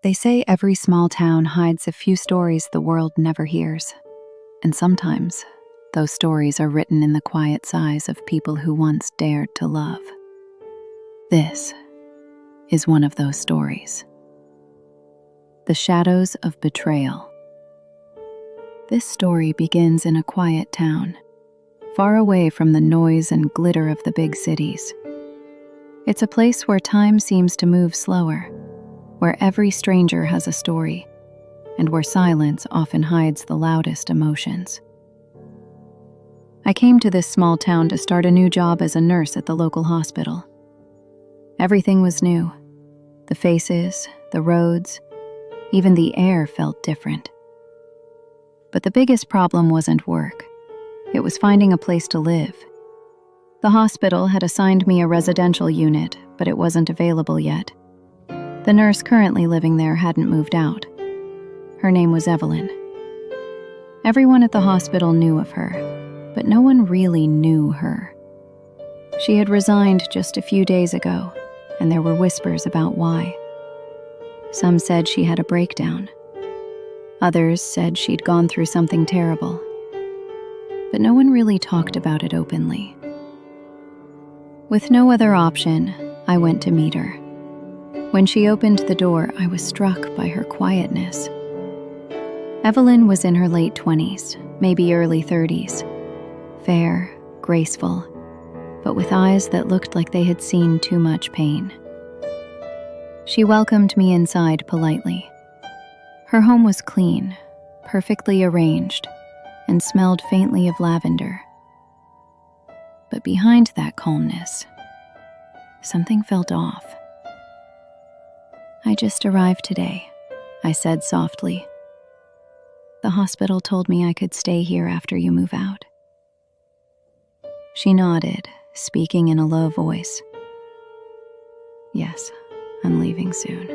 They say every small town hides a few stories the world never hears. And sometimes, those stories are written in the quiet sighs of people who once dared to love. This is one of those stories. The Shadows of Betrayal. This story begins in a quiet town, far away from the noise and glitter of the big cities. It's a place where time seems to move slower, where every stranger has a story, and where silence often hides the loudest emotions. I came to this small town to start a new job as a nurse at the local hospital. Everything was new. The faces, the roads, even the air felt different. But the biggest problem wasn't work. It was finding a place to live. The hospital had assigned me a residential unit, but it wasn't available yet. The nurse currently living there hadn't moved out. Her name was Evelyn. Everyone at the hospital knew of her, but no one really knew her. She had resigned just a few days ago, and there were whispers about why. Some said she had a breakdown. Others said she'd gone through something terrible. But no one really talked about it openly. With no other option, I went to meet her. When she opened the door, I was struck by her quietness. Evelyn was in her late 20s, maybe early 30s. Fair, graceful, but with eyes that looked like they had seen too much pain. She welcomed me inside politely. Her home was clean, perfectly arranged, and smelled faintly of lavender. But behind that calmness, something felt off. "I just arrived today," I said softly. "The hospital told me I could stay here after you move out." She nodded, speaking in a low voice. "Yes, I'm leaving soon.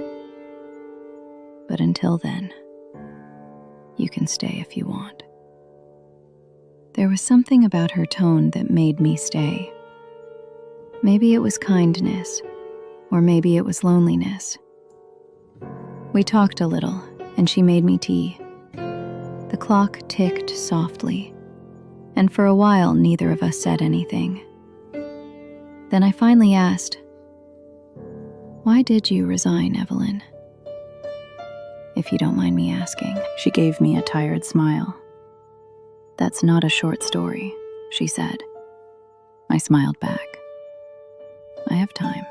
But until then, you can stay if you want." There was something about her tone that made me stay. Maybe it was kindness, or maybe it was loneliness. We talked a little, and she made me tea. The clock ticked softly, and for a while neither of us said anything. Then I finally asked, "Why did you resign, Evelyn?" "If you don't mind me asking." She gave me a tired smile. "That's not a short story," she said. I smiled back. "I have time."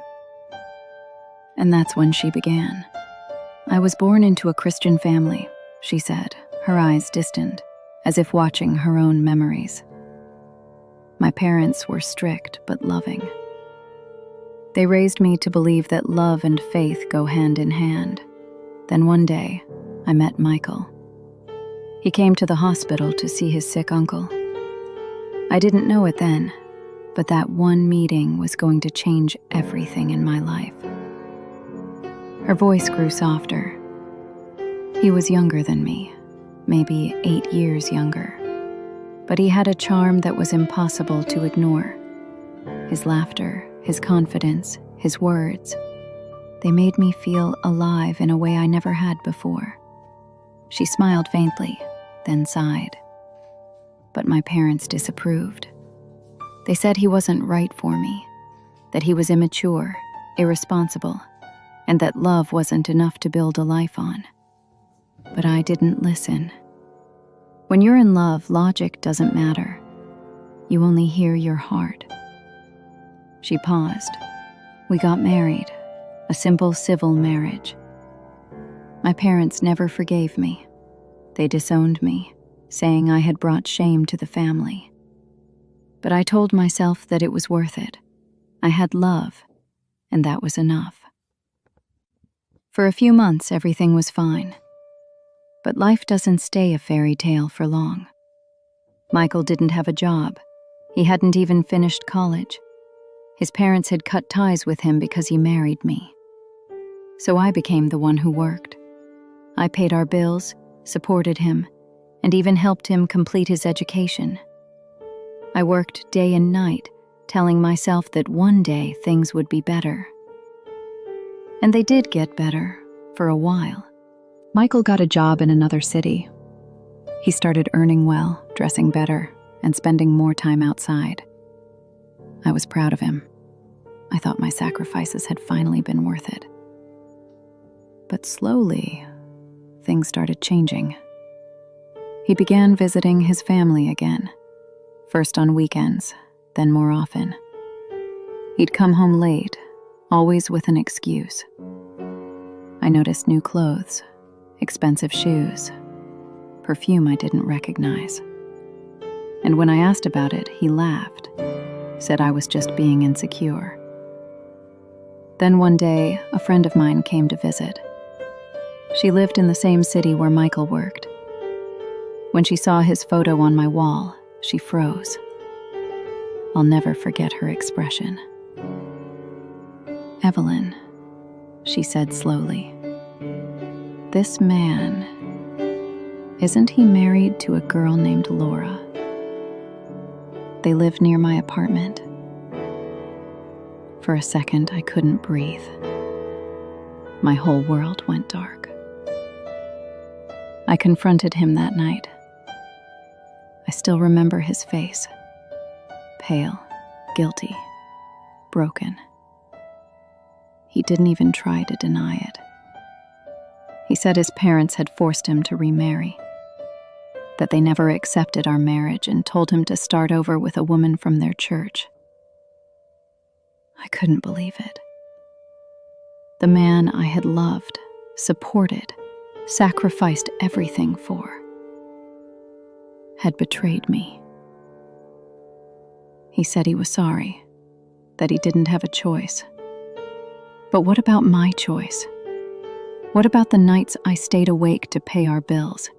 And that's when she began. "I was born into a Christian family," she said, her eyes distant, as if watching her own memories. "My parents were strict but loving. They raised me to believe that love and faith go hand in hand. Then one day, I met Michael. He came to the hospital to see his sick uncle. I didn't know it then, but that one meeting was going to change everything in my life." Her voice grew softer. "He was younger than me, maybe 8 years younger, but he had a charm that was impossible to ignore. His laughter, his confidence, his words, they made me feel alive in a way I never had before." She smiled faintly, then sighed. "But my parents disapproved. They said he wasn't right for me, that he was immature, irresponsible, and that love wasn't enough to build a life on. But I didn't listen. When you're in love, logic doesn't matter. You only hear your heart." She paused. "We got married, a simple civil marriage. My parents never forgave me. They disowned me, saying I had brought shame to the family. But I told myself that it was worth it. I had love, and that was enough. For a few months, everything was fine. But life doesn't stay a fairy tale for long. Michael didn't have a job. He hadn't even finished college. His parents had cut ties with him because he married me. So I became the one who worked. I paid our bills, supported him, and even helped him complete his education. I worked day and night, telling myself that one day things would be better. And they did get better, for a while. Michael got a job in another city. He started earning well, dressing better, and spending more time outside. I was proud of him. I thought my sacrifices had finally been worth it. But slowly, things started changing. He began visiting his family again, first on weekends, then more often. He'd come home late, always with an excuse. I noticed new clothes, expensive shoes, perfume I didn't recognize. And when I asked about it, he laughed, said I was just being insecure. Then one day, a friend of mine came to visit. She lived in the same city where Michael worked. When she saw his photo on my wall, she froze. I'll never forget her expression. "Evelyn," she said slowly, "this man, isn't he married to a girl named Laura? They live near my apartment." For a second, I couldn't breathe. My whole world went dark. I confronted him that night. I still remember his face. Pale, guilty, broken. He didn't even try to deny it. He said his parents had forced him to remarry, that they never accepted our marriage and told him to start over with a woman from their church. I couldn't believe it. The man I had loved, supported, sacrificed everything for, had betrayed me. He said he was sorry, that he didn't have a choice. But what about my choice? What about the nights I stayed awake to pay our bills?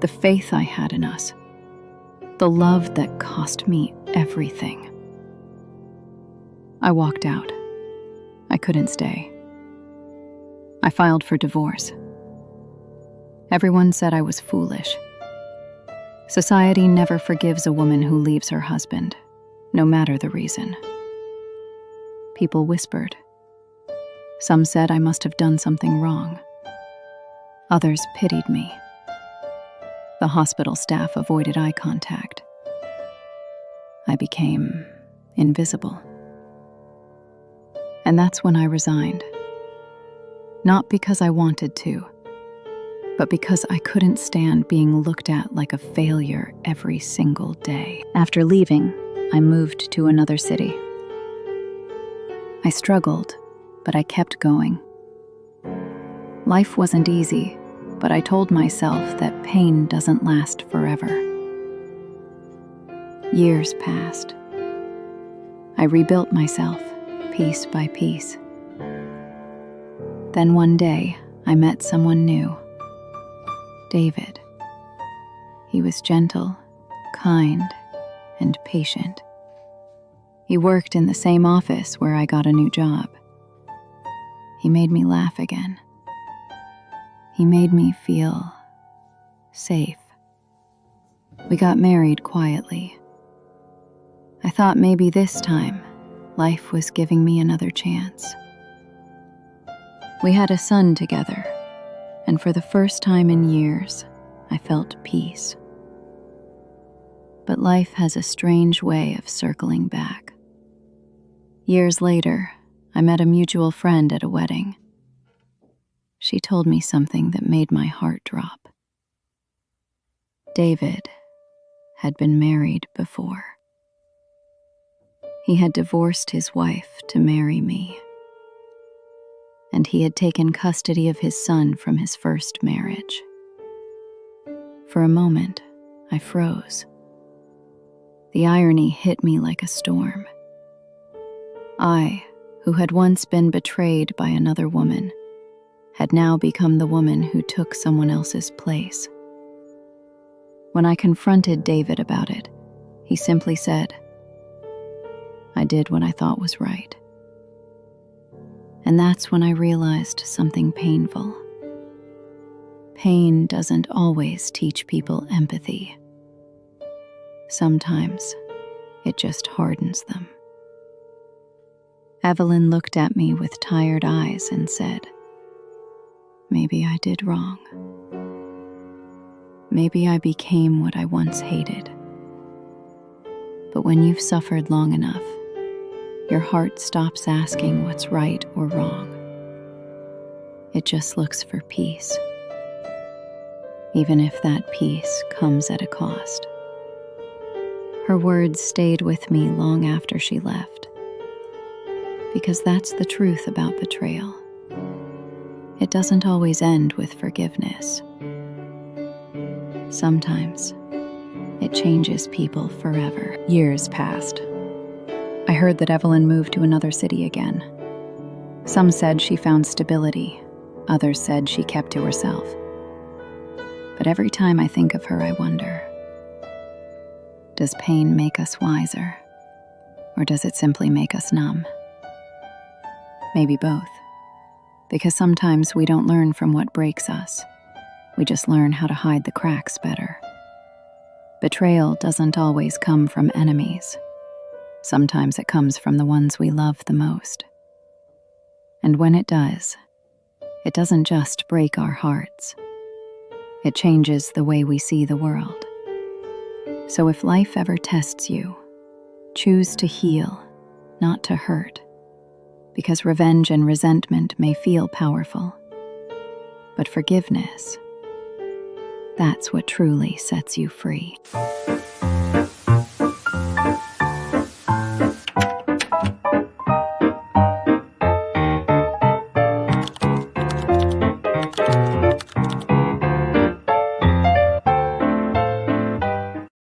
The faith I had in us? The love that cost me everything? I walked out. I couldn't stay. I filed for divorce. Everyone said I was foolish. Society never forgives a woman who leaves her husband, no matter the reason. People whispered. Some said I must have done something wrong. Others pitied me. The hospital staff avoided eye contact. I became invisible. And that's when I resigned. Not because I wanted to, but because I couldn't stand being looked at like a failure every single day. After leaving, I moved to another city. I struggled, but I kept going. Life wasn't easy, but I told myself that pain doesn't last forever. Years passed. I rebuilt myself, piece by piece. Then one day, I met someone new. David. He was gentle, kind, and patient. He worked in the same office where I got a new job. He made me laugh again. He made me feel safe. We got married quietly. I thought maybe this time, life was giving me another chance. We had a son together, and for the first time in years, I felt peace. But life has a strange way of circling back. Years later, I met a mutual friend at a wedding. She told me something that made my heart drop. David had been married before. He had divorced his wife to marry me. And he had taken custody of his son from his first marriage. For a moment, I froze. The irony hit me like a storm. I, who had once been betrayed by another woman, had now become the woman who took someone else's place. When I confronted David about it, he simply said, "I did what I thought was right." And that's when I realized something painful. Pain doesn't always teach people empathy. Sometimes it just hardens them. Evelyn looked at me with tired eyes and said, maybe I did wrong. Maybe I became what I once hated. But when you've suffered long enough, your heart stops asking what's right or wrong. It just looks for peace, even if that peace comes at a cost. Her words stayed with me long after she left, because that's the truth about betrayal. It doesn't always end with forgiveness. Sometimes it changes people forever. Years passed. I heard that Evelyn moved to another city again. Some said she found stability, others said she kept to herself. But every time I think of her, I wonder, does pain make us wiser, or does it simply make us numb? Maybe both, because sometimes we don't learn from what breaks us. We just learn how to hide the cracks better. Betrayal doesn't always come from enemies. Sometimes it comes from the ones we love the most. And when it does, it doesn't just break our hearts. It changes the way we see the world. So if life ever tests you, choose to heal, not to hurt, because revenge and resentment may feel powerful. But forgiveness, that's what truly sets you free.